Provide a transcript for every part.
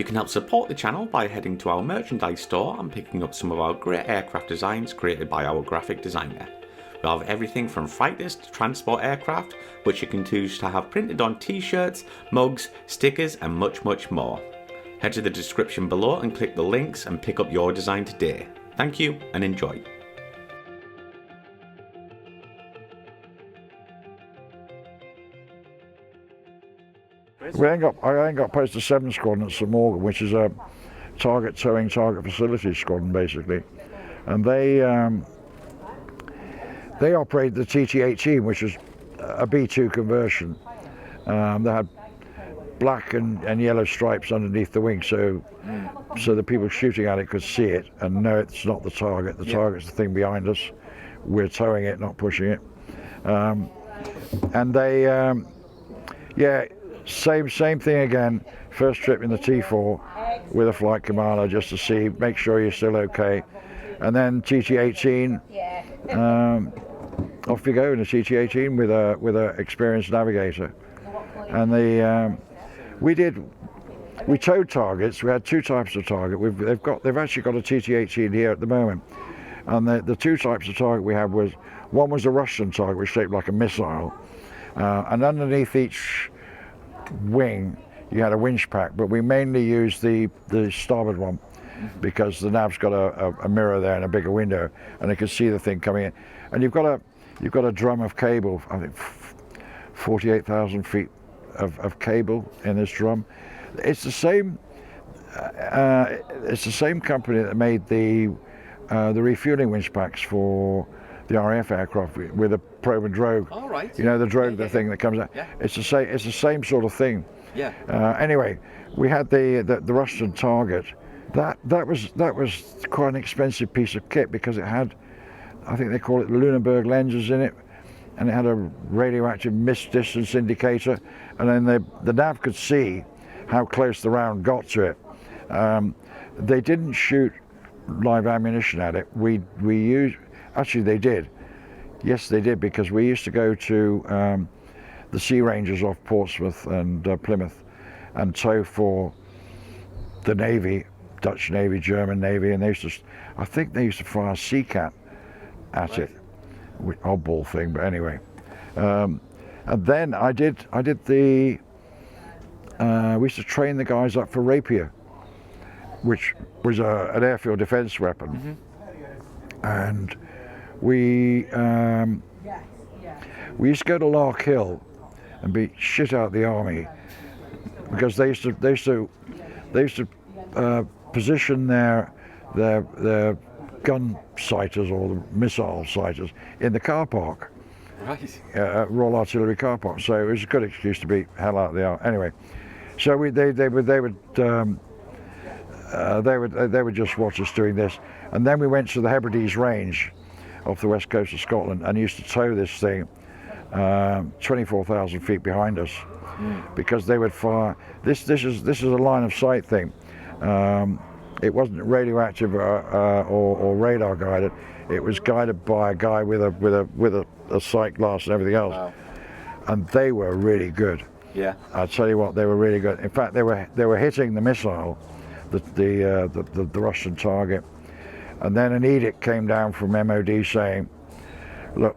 You can help support the channel by heading to our merchandise store and picking up some of our great aircraft designs created by our graphic designer. We have everything from fighters to transport aircraft, which you can choose to have printed on t-shirts, mugs, stickers and much more. Head to the description below and click the links and pick up your design today. Thank you and enjoy. I ain't got posted 7 Squadron at St Morgan, which is a target towing, target facilities squadron basically, and they operate the TT.18, which is a B2 conversion. They had black and yellow stripes underneath the wing, so the people shooting at it could see it and know it's not the target. The target's the thing behind us. We're towing it, not pushing it. And they, same thing again. First trip in the T4 with a flight commander just to see, make sure you're still okay. And then TT.18, off you go in the TT.18 with a experienced navigator. And we towed targets. We had 2 types of target. They've actually got a TT.18 here at the moment. And the 2 types of target we had one was a Russian target, which was shaped like a missile, and underneath each wing you had a winch pack, but we mainly used the starboard one because the nav's got a mirror there and a bigger window, and they can see the thing coming in. And you've got a drum of cable, I think 48,000 feet of cable in this drum. It's the same company that made the refueling winch packs for the RAF aircraft with a probe and drogue. All right. You know, the drogue, the thing that comes out. Yeah. It's the same sort of thing. Yeah. Anyway, we had the Russian target. That was quite an expensive piece of kit because it had, I think they call it Lunenburg lenses in it, and it had a radioactive mist distance indicator, and then the nav could see how close the round got to it. They didn't shoot live ammunition at it. Actually they did. Yes, they did, because we used to go to the Sea Rangers off Portsmouth and Plymouth and tow for the Navy, Dutch Navy, German Navy, and I think they used to fire Seacat at it. Oddball thing, but anyway. And then I did we used to train the guys up for Rapier, which was an airfield defense weapon. And we used to go to Lark Hill and beat shit out the army because they used to position their gun sighters or the missile sighters in the car park. Right. Royal Artillery car park. So it was a good excuse to beat hell out of the army. Anyway, so they would just watch us doing this, and then we went to the Hebrides Range off the west coast of Scotland and used to tow this thing 24,000 feet behind us, because they would fire. This is a line of sight thing. It wasn't radioactive or radar guided. It was guided by a guy with a sight glass and everything else. Wow. And they were really good. Yeah. I tell you what, they were really good. In fact, they were hitting the missile, the Russian target, and then an edict came down from MOD saying, look,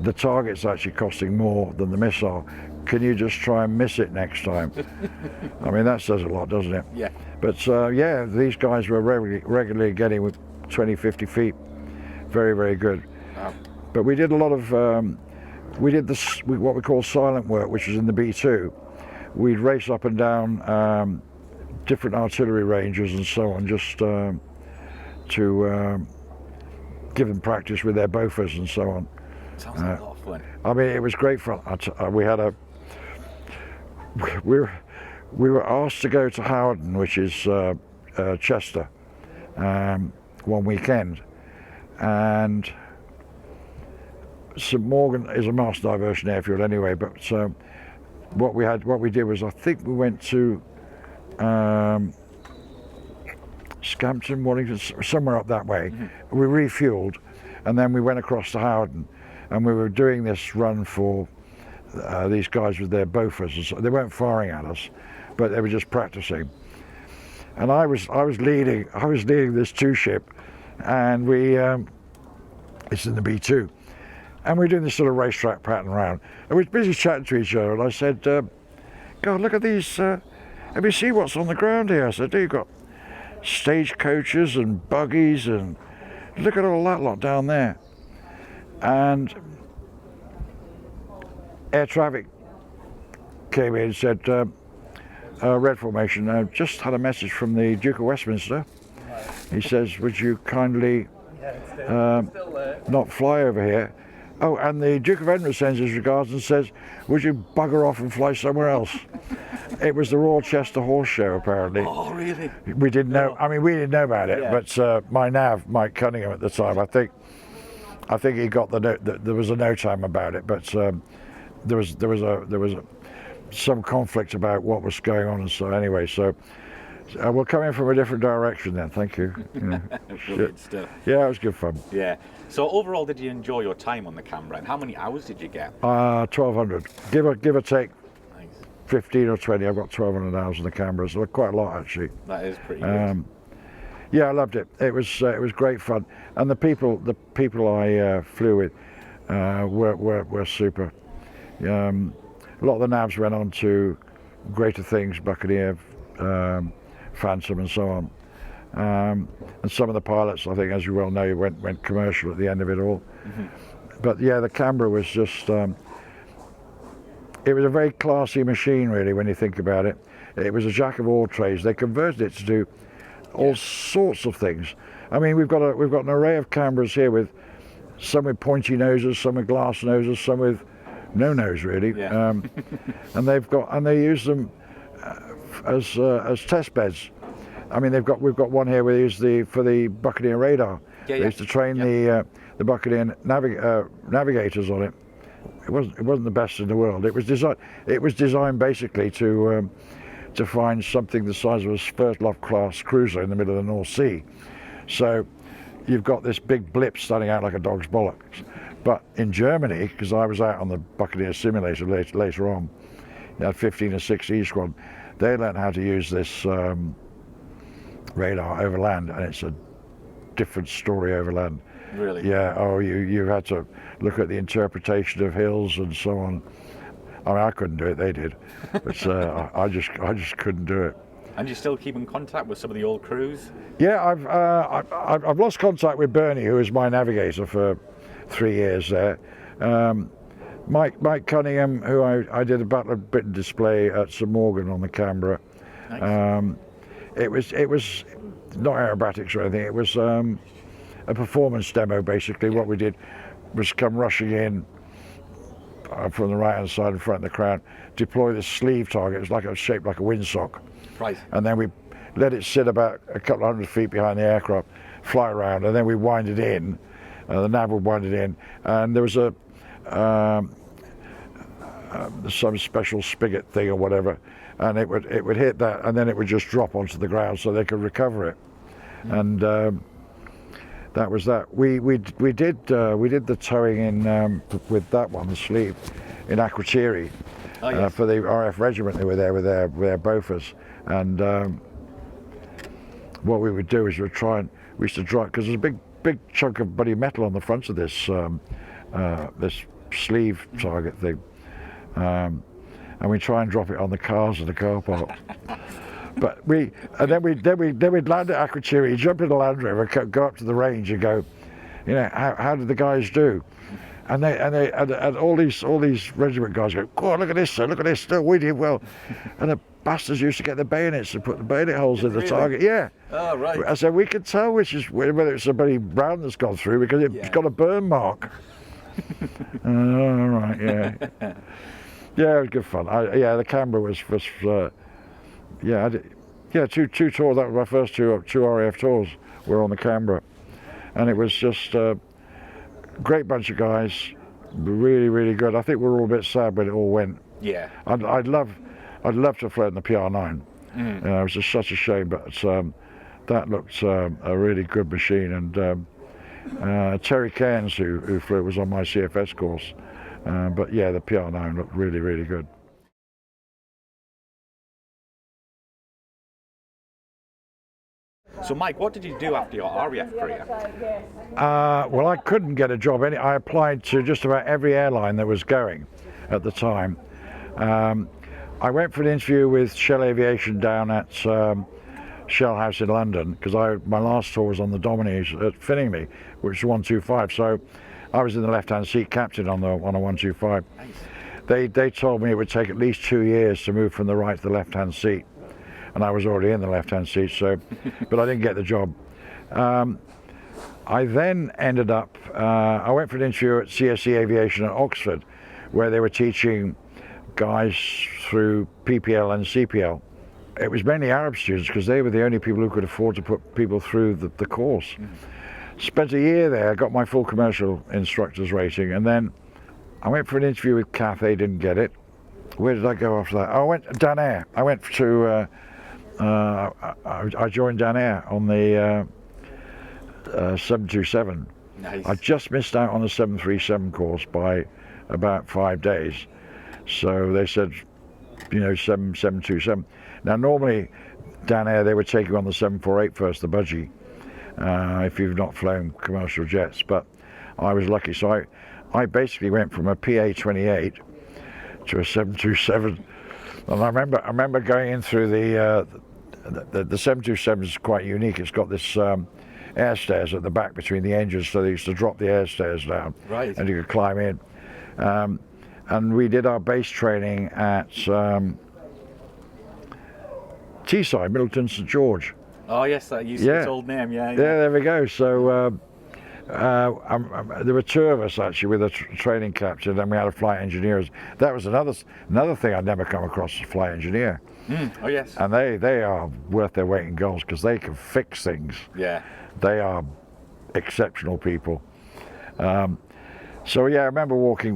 the target's actually costing more than the missile. Can you just try and miss it next time? I mean, that says a lot, doesn't it? Yeah. But these guys were regularly getting with 20, 50 feet. Very, very good. Wow. But we did a lot of, what we call silent work, which was in the B2. We'd race up and down different artillery ranges and so on, just to give them practice with their Bofors and so on. Sounds like a lot of fun. I mean, it was great fun. We were asked to go to Howden, which is Chester, one weekend, and St Morgan is a mass diversion airfield anyway. But what we did was, I think we went to Scampton, Wellington, somewhere up that way. We refueled, and then we went across to Howden, and we were doing this run for these guys with their Bofors. They weren't firing at us, but they were just practicing. and I was leading this two-ship, and it's in the B2, and we're doing this sort of racetrack pattern round, and we're busy chatting to each other, and I said, God, look at these, have you seen what's on the ground here? I said, you've got stagecoaches and buggies, and look at all that lot down there. And air traffic came in and said, red formation, just had a message from the Duke of Westminster. He says, would you kindly not fly over here? Oh, and the Duke of Edinburgh sends his regards and says, would you bugger off and fly somewhere else? It was the Royal Chester Horse Show, apparently. Oh, really? We didn't know. I mean, we didn't know about it, but my nav, Mike Cunningham, at the time, I think he got the note that there was a no time about it, but there was some conflict about what was going on, and so anyway, so we'll come in from a different direction then. Thank you. Brilliant stuff. Yeah, it was good fun. Yeah. So overall, did you enjoy your time on the Canberra, and how many hours did you get? 1,200, give or take. Nice. 15 or 20. I've got 1,200 hours on the Canberra, so quite a lot actually. That is pretty good. Yeah, I loved it. It was great fun, and the people I flew with were super. A lot of the navs went on to greater things, Buccaneer, Phantom, and so on. And some of the pilots, I think, as you well know, went commercial at the end of it all. Mm-hmm. But yeah, the Canberra was just, it was a very classy machine, really, when you think about it. It was a jack of all trades. They converted it to do all sorts of things. I mean, we've got an array of Canberras here, with some with pointy noses, some with glass noses, some with no nose, really. Yeah. And they use them as test beds. I mean, we've got one here we use for the Buccaneer radar. They used to train the Buccaneer navigators on it. It wasn't the best in the world. It was designed basically to find something the size of a Sverdlov class cruiser in the middle of the North Sea. So you've got this big blip standing out like a dog's bollocks. But in Germany, because I was out on the Buccaneer simulator later on, you had 15 and 16 squad. They learned how to use this radar over land, and it's a different story over land. Really? Yeah. Oh, you had to look at the interpretation of hills and so on. I mean, I couldn't do it. They did, but I just couldn't do it. And you still keep in contact with some of the old crews? Yeah, I've lost contact with Bernie, who was my navigator for 3 years there. Mike Cunningham, who I did a battle of Britain display at St Morgan on the Canberra. Nice. It was not aerobatics or anything. It was a performance demo, basically. What we did was come rushing in from the right-hand side in front of the crowd, deploy this sleeve target. It was shaped like a windsock. Right. And then we let it sit about a couple of 100 feet behind the aircraft, fly around, and then we wind it in. The nav would wind it in, and there was some special spigot thing or whatever, and it would hit that, and then it would just drop onto the ground so they could recover it. And that was that. We did the towing in with that one, the sleeve, in Akrotiri. Oh, yes. For the RF regiment. They were there with their Bofors, and what we would do is we used to drive, because there's a big chunk of bloody metal on the front of this this sleeve target thing, and we try and drop it on the cars in the car park. But then we'd land at Akrotiri, jump in the Land Rover, go up to the range and go, how did the guys do? And all these regiment guys go, "Oh, look at this, sir, look at this, still we did well." And the bastards used to get the bayonets and put the bayonet holes in the target. Yeah. Oh, right. I said, we can tell whether it's somebody brown that's gone through, because it's got a burn mark. All right, yeah. Yeah, it was good fun. The Canberra was I did, two tours. That was my first two RAF tours were on the Canberra, and it was just a great bunch of guys, really, really good. I think we were all a bit sad when it all went. Yeah. I'd love to have flown the PR9. It was just such a shame, but that looked a really good machine. And Terry Cairns, who flew it, was on my CFS course. But yeah, the PR9 looked really, really good. So Mike, what did you do after your RAF career? Well, I couldn't get a job. I applied to just about every airline that was going at the time. I went for an interview with Shell Aviation down at Shell House in London, because my last tour was on the Dominies at Finningley, which was 125. So I was in the left-hand seat, captain on a 125. Nice. They told me it would take at least 2 years to move from the right to the left-hand seat, and I was already in the left-hand seat. So, but I didn't get the job. I then ended up. I went for an interview at CSE Aviation at Oxford, where they were teaching guys through PPL and CPL. It was mainly Arab students, because they were the only people who could afford to put people through the course. Spent a year there, got my full commercial instructor's rating, and then I went for an interview with Cathay, didn't get it. Where did I go after that? Oh, I went to Dan Air. I went to, I joined Dan Air on the 727. Nice. I just missed out on the 737 course by about 5 days. So they said, 727. Now normally, Dan Air, they would take you on the 748 first, the budgie, if you've not flown commercial jets. But I was lucky, so I basically went from a PA-28 to a 727. And I remember going in through the 727 is quite unique. It's got this air stairs at the back between the engines, so they used to drop the air stairs down, right, and you could climb in. And we did our base training at Teesside, Middleton St George. Oh yes, that used to be its old name. Yeah, there we go. So there were two of us actually, with a training captain, and we had a flight engineer. That was another thing I'd never come across, a flight engineer. Oh yes. And they are worth their weight in gold, because they can fix things. Yeah. They are exceptional people. So yeah, I remember walking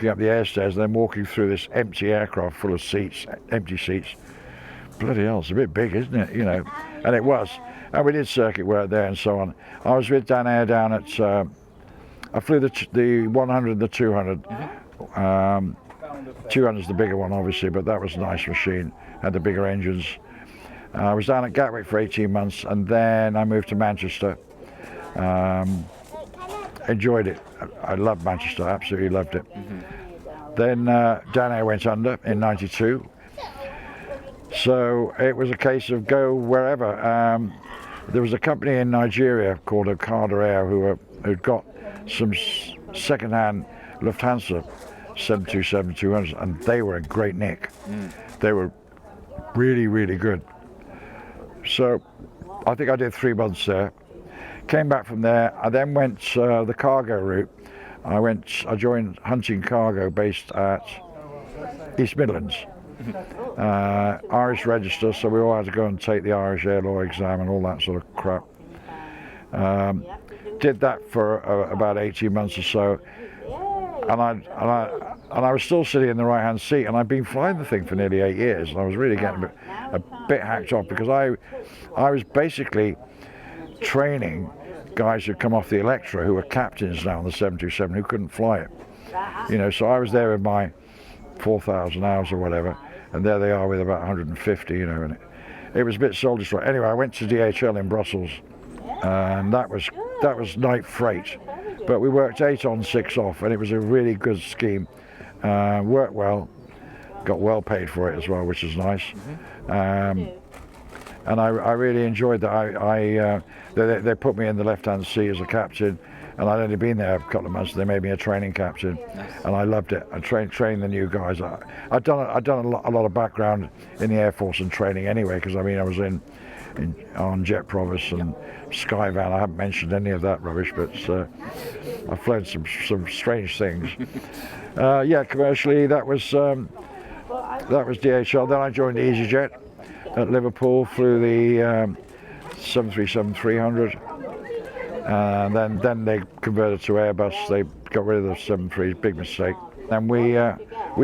up the air stairs, and then walking through this empty aircraft full of seats, empty seats. Bloody hell, it's a bit big, isn't it? And it was. And we did circuit work there and so on. I was with Dan Air down at, I flew the 100 and the 200. 200 is the bigger one, obviously, but that was a nice machine, had the bigger engines. I was down at Gatwick for 18 months, and then I moved to Manchester. Enjoyed it. I loved Manchester, absolutely loved it. Then Dan Air went under in '92. So it was a case of go wherever. There was a company in Nigeria called Okada Air who'd got some second-hand Lufthansa 727-200s, and they were in great nick. They were really, really good. So I think I did 3 months there. Came back from there. I then went the cargo route. I joined Hunting Cargo, based at East Midlands. Irish register, so we all had to go and take the Irish air law exam and all that sort of crap. Did that for about 18 months or so, and I was still sitting in the right hand seat, and I'd been flying the thing for nearly 8 years, and I was really getting a bit hacked off, because I was basically training guys who'd come off the Electra, who were captains now on the 727, who couldn't fly it. So I was there with my 4,000 hours or whatever, and there they are with about 150, and it was a bit soul destroying. Anyway, I went to DHL in Brussels, and that was night freight, but we worked 8 on 6 off, and it was a really good scheme. Worked well, got well paid for it as well, which is nice. And I really enjoyed that. They put me in the left-hand seat as a captain, and I'd only been there a couple of months. They made me a training captain, and I loved it. I trained the new guys. I'd done a lot of background in the Air Force and training anyway, because I was on Jet Provis and Skyvan. I haven't mentioned any of that rubbish, but I've flown some strange things. Commercially that was DHL. Then I joined EasyJet at Liverpool, flew the 737-300, and then they converted to Airbus. They got rid of the 73, big mistake. And we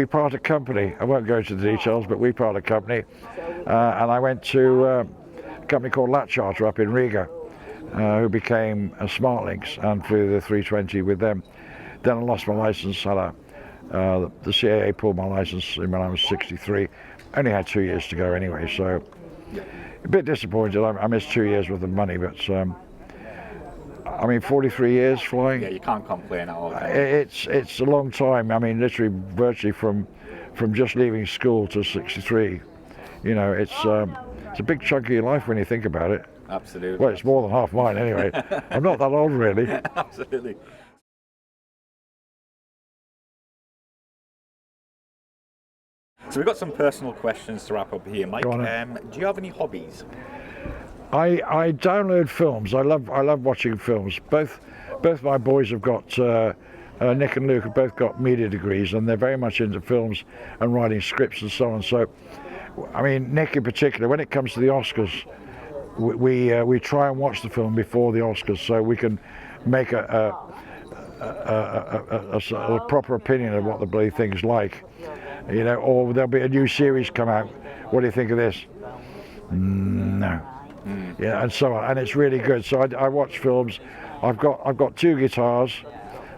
parted company. I won't go into the details, but we parted company, and I went to a company called Lat Charter up in Riga, who became a Smartlinks, and flew the 320 with them. Then I lost my license. The CAA pulled my license when I was 63. Only had 2 years to go anyway, so Yeah. A bit disappointed. I missed 2 years worth of money, but I mean, 43 years flying. Yeah, you can't complain at all. It's a long time. I mean, literally, virtually from just leaving school to 63. You know, it's a big chunk of your life when you think about it. Absolutely. Well, it's more than half mine anyway. I'm not that old, really. Absolutely. So we've got some personal questions to wrap up here, Mike. Go on Do you have any hobbies? I download films. I love watching films. Both my boys have got Nick and Luke have both got media degrees, and they're very much into films and writing scripts and so on. So, I mean, Nick in particular, when it comes to the Oscars, we try and watch the film before the Oscars so we can make a proper opinion of what the bloody thing's like. You know, or there'll be a new series come out. What do you think of this? No. Yeah, and so on, and it's really good. So I watch films. I've got 2 guitars,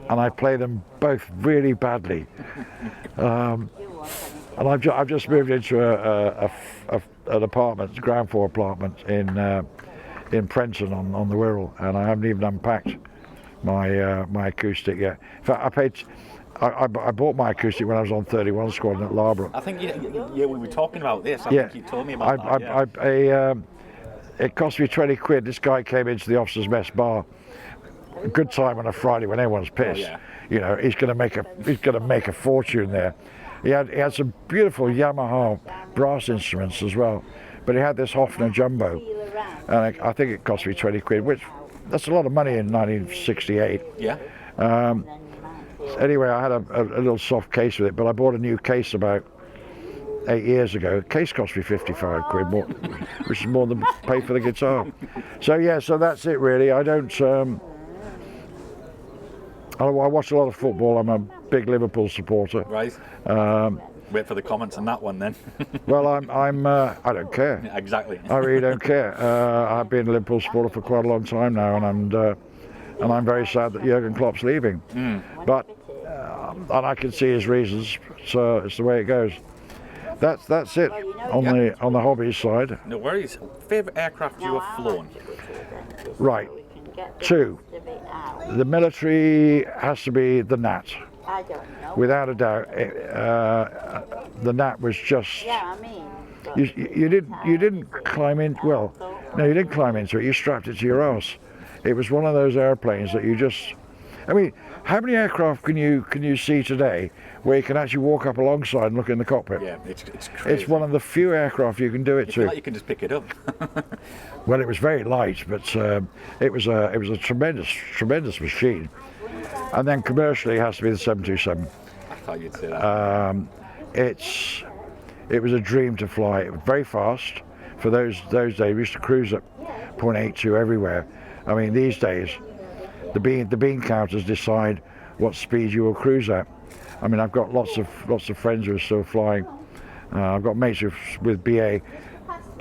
and I play them both really badly. And I've just moved into an apartment, ground floor apartment in Prenton on the Wirral, and I haven't even unpacked my acoustic yet. In fact, I bought my acoustic when I was on 31 Squadron at Larborough. I think we were talking about this. I think you told me about that. It cost me 20 quid. This guy came into the officers' mess bar. A good time on a Friday when everyone's pissed. Oh, yeah. You know, he's going to make a fortune there. He had some beautiful Yamaha brass instruments as well, but he had this Hofner Jumbo, and I think it cost me 20 quid, which that's a lot of money in 1968. Yeah. Anyway, I had a little soft case with it, but I bought a new case about 8 years ago. The case cost me 55 quid more, which is more than pay for the guitar. So yeah, so that's it really. I don't. I watch a lot of football. I'm a big Liverpool supporter. Right. Wait for the comments on that one then. Well, I don't care. Exactly. I really don't care. I've been a Liverpool supporter for quite a long time now, and I'm very sad that Jurgen Klopp's leaving. But and I can see his reasons. So it's the way it goes. That's it on the hobbies side. No worries. Favorite aircraft you have flown? Right. 2. The military has to be the Nat. Without a doubt. The Nat was just. You didn't climb in. Well, no, you didn't climb into it. You strapped it to your arse. It was one of those airplanes that you just. I mean, how many aircraft can you see today where you can actually walk up alongside and look in the cockpit? Yeah, it's crazy. It's one of the few aircraft you can do it It's to. like you can just pick it up. Well, it was very light, but it was a tremendous machine. And then commercially, it has to be the 727. I thought you'd say that. It was a dream to fly. It was very fast. For those days, we used to cruise at 0.82 everywhere. I mean, these days, the bean counters decide what speed you will cruise at. I mean, I've got lots of friends who are still flying. I've got mates with BA.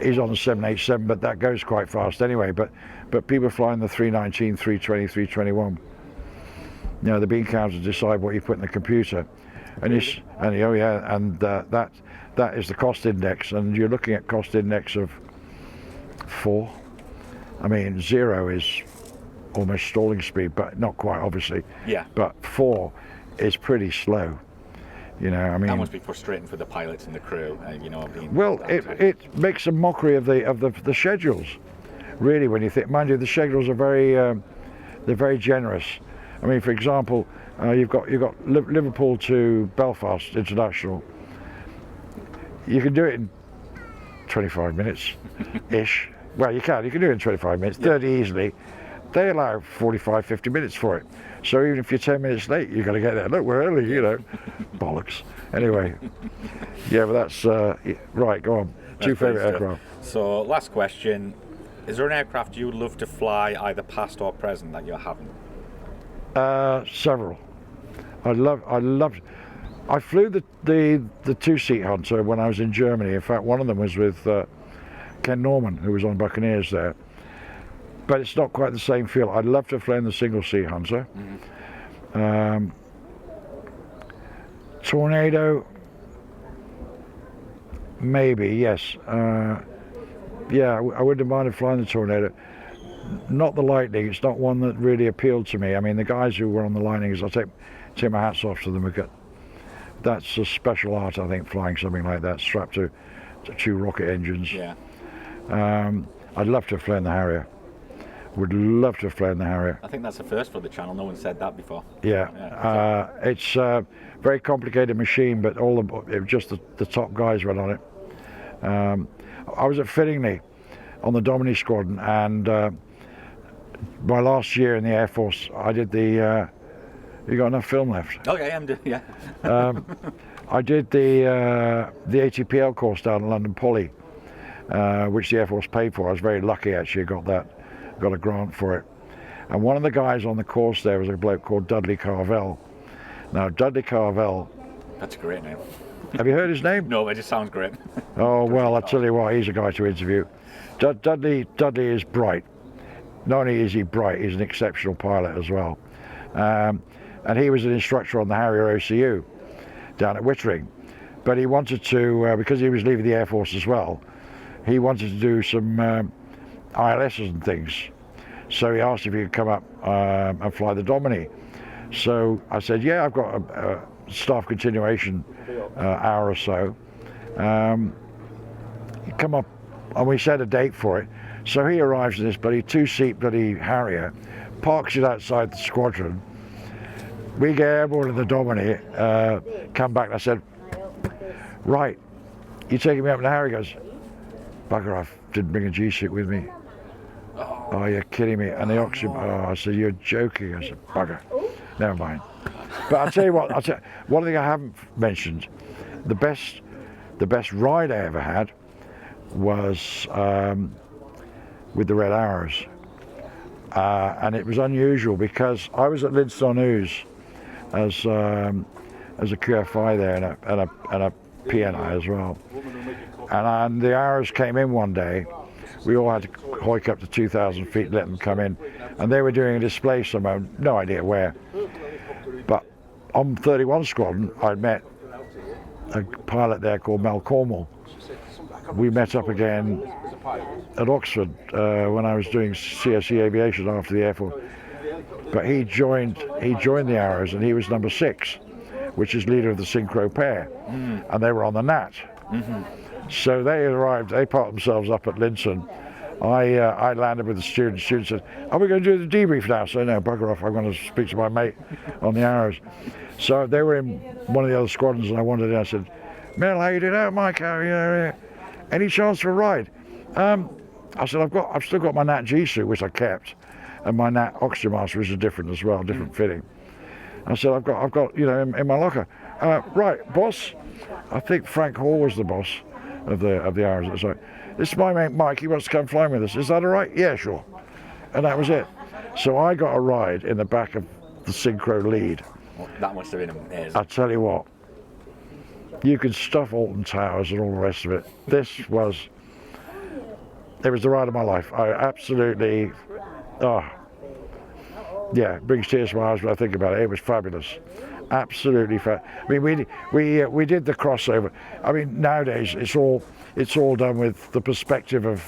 He's on the 787, but that goes quite fast anyway. But people flying the 319, 320, 321. You know, the bean counters decide what you put in the computer, that is the cost index, and you're looking at cost index of 4. I mean, 0 is almost stalling speed, but not quite, obviously. Yeah. But 4 is pretty slow. You know, I mean. That must be frustrating for the pilots and the crew. Well, it makes a mockery of the schedules. Really, when you think, mind you, the schedules are they're very generous. I mean, for example, you've got Liverpool to Belfast International. You can do it in 25 minutes, ish. Well, you can do it in 25 minutes, 30 easily. They allow 45, 50 minutes for it. So even if you're 10 minutes late, you've got to get there. Look, we're early, you know. Bollocks. Anyway, yeah, but that's, right, go on. 2 favourite aircraft. So, last question. Is there an aircraft you would love to fly, either past or present, that you haven't? Several. I flew the 2-seat Hunter when I was in Germany. In fact, one of them was with Ken Norman, who was on Buccaneers there. But it's not quite the same feel. I'd love to have flown the single-seat Hunter. Tornado, maybe, yes. Yeah, I wouldn't have minded flying the Tornado. Not the Lightning. It's not one that really appealed to me. I mean, the guys who were on the Lightnings, I take my hats off to them. Because that's a special art, I think, flying something like that strapped to 2 rocket engines. Yeah. I'd love to have flown the Harrier. Would love to have flown the Harrier. I think that's the first for the channel. No one said that before. Yeah. It's a very complicated machine, but it was just the top guys went on it. I was at Fittingley on the Domini Squadron, and my last year in the Air Force, I did the. You got enough film left? Oh yeah, I'm doing. Yeah. I did the ATPL course down in London Poly, which the Air Force paid for. I was very lucky actually. Got a grant for it. And one of the guys on the course there was a bloke called Dudley Carvell. Now Dudley Carvell. That's a great name. Have you heard his name? No, it just sounds great. Oh well, I'll tell you what. He's a guy to interview. Dudley is bright. Not only is he bright, he's an exceptional pilot as well. And he was an instructor on the Harrier OCU down at Wittering. But he wanted to, because he was leaving the Air Force as well, he wanted to do some ILSs and things. So he asked if he could come up and fly the Domini. So I said, yeah, I've got a staff continuation hour or so. Come up, and we set a date for it. So he arrives in this bloody 2-seat bloody Harrier, parks it outside the squadron. We get airborne in the Domini, come back, and I said, right, you taking me up in the Harrier? He goes, bugger off, didn't bring a G-suit with me. Oh, you're kidding me. And the oxygen, I said, you're joking. I said, bugger, never mind. But I'll tell you what, one thing I haven't mentioned, the best ride I ever had was with the Red Arrows. And it was unusual because I was at Linston-on-Ouse as a QFI there and a PNI as well. And the Arrows came in one day. We all had to hoik up to 2,000 feet, let them come in. And they were doing a display somewhere, no idea where. But on 31 Squadron, I'd met a pilot there called Mel Cornwall. We met up again at Oxford when I was doing CSE aviation after the Air Force. But he joined the Arrows, and he was number 6, which is leader of the synchro pair, and they were on the Nat. So they arrived. They parked themselves up at Linton. I landed with the student. The student said, "Are we going to do the debrief now?" So no, bugger off. I'm going to speak to my mate on the Arrows. So they were in one of the other squadrons, and I wandered in. I said, "Mel, how you doing out, Mike? Any chance for a ride?" I said, I've still got my Nat G suit, which I kept, and my Nat oxygen mask, which is different as well, different fitting. I said, I've got in my locker. Right, boss. I think Frank Hall was the boss of the Arrows. So this is my mate Mike. He wants to come flying with us. Is that all right? Yeah, sure. And that was it. So I got a ride in the back of the synchro lead. Well, that must have been amazing. I tell you what, you could stuff Alton Towers and all the rest of it. It was the ride of my life. I absolutely, it brings tears to my eyes when I think about it. It was fabulous, absolutely I mean, we did the crossover. I mean, nowadays it's all done with the perspective of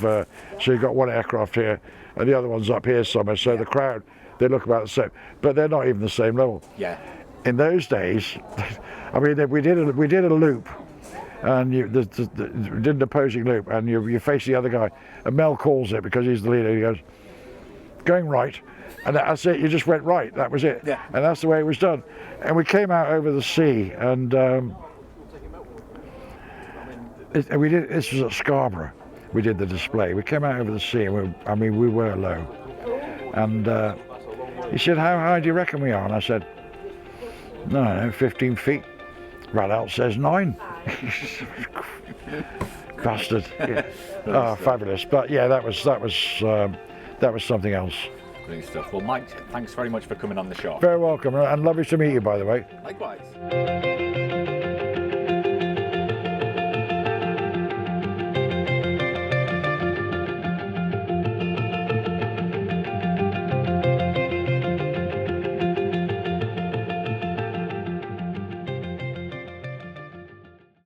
so you've got one aircraft here and the other one's up here somewhere. So the crowd, they look about the same, but they're not even the same level. Yeah. In those days, I mean, we did a loop. And we did an opposing loop, and you face the other guy, and Mel calls it because he's the leader. He goes, going right, and that's it. You just went right. That was it. Yeah. And that's the way it was done. And we came out over the sea, and we did. This was at Scarborough. We did the display. We came out over the sea, and we were low. And he said, "How high do you reckon we are?" And I said, "No, 15 feet." Radalt says 9. Bastard. Yeah. Oh, fabulous. But yeah, that was something else. Great stuff. Well, Mike, thanks very much for coming on the show. Very welcome, and lovely to meet you, by the way. Likewise.